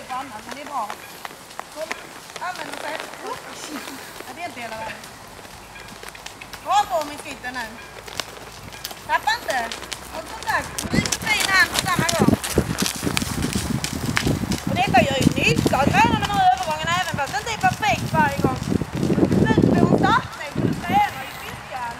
helt annat, men det är bra. Använd den själv. Ja, det är inte hela världen. Bra på min skitten nu. Tappa inte. Och som sagt, ny och fin hand på samma gång. Och detta gör ju nytta att träna med den här övergången även fast det inte är perfekt varje gång. Nu får hon starta dig för du tränar i styrkan.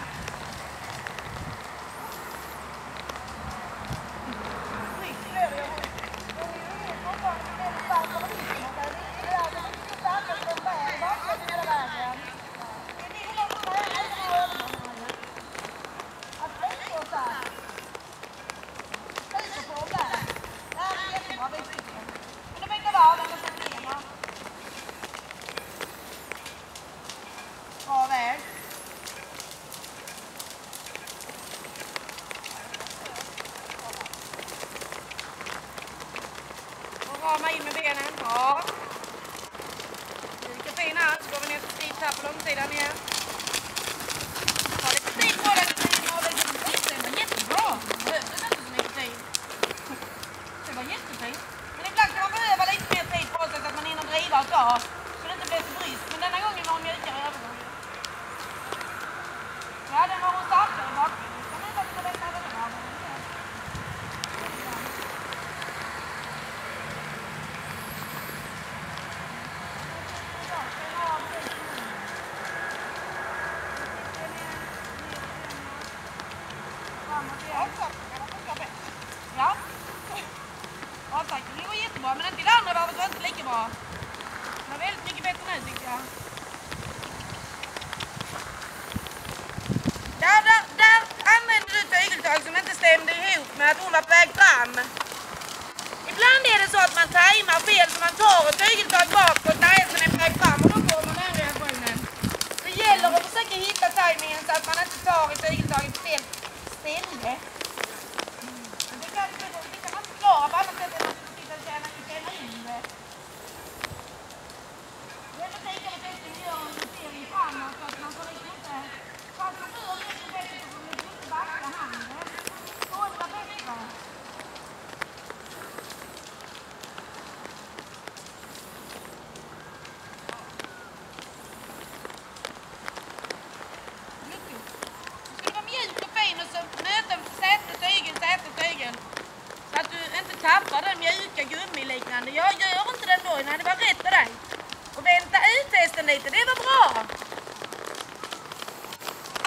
Bra väg. Och rama in med benen. Bra. Lika fin här. Så går vi ner till tid här på långsidan igen. Ta lite tid på den. Det var jättebra. Det behövdes inte så mycket tid. Det var jättefint. Men ibland kan man behöva lite mer tid på sig så att man hinner driva och ta. Så det inte blir för brist. Men denna gången var hon mjukare i övergången. Ja, den var hon starkare i bakgrunden. Så nu var det på detta över den här. Ja. Avtackning, det går jättebra, men inte i det andra varvet var inte lika bra. Det var väldigt mycket bättre nu tycker jag. Ja, där använde du tygeltag som inte stämde ihop med att hon var på väg fram. Ibland är det så att man tajmar fel så man tar ett tygeltag bakåt när hästen är på väg fram och då får man den reaktionen. Det gäller att försöka hitta tajmingen så att man inte tar ett tygeltag på fel ställe. Det kan man förklara på annat sätt än att du ska känna in det. Det är lika med hästen gör en justering framåt så att man får inte fast man gör lite bättre så får man inte backa handen. Så är det bättre. Du ska vara mjuk och fin och så möta säte-tygel. Så att du inte tappar den mjuka gummiliknande. Jag gör inte den då, nej det var rätt för dig. Och vänta ut hästen lite, det var bra.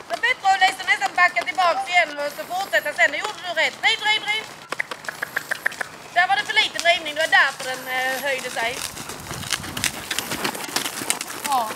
Det är bättre att liksom nästan backa tillbaka igen och så fortsätta sen. Det gjorde du rätt. Driv. Där var det för lite drivning, det var därför den höjde sig. Bra.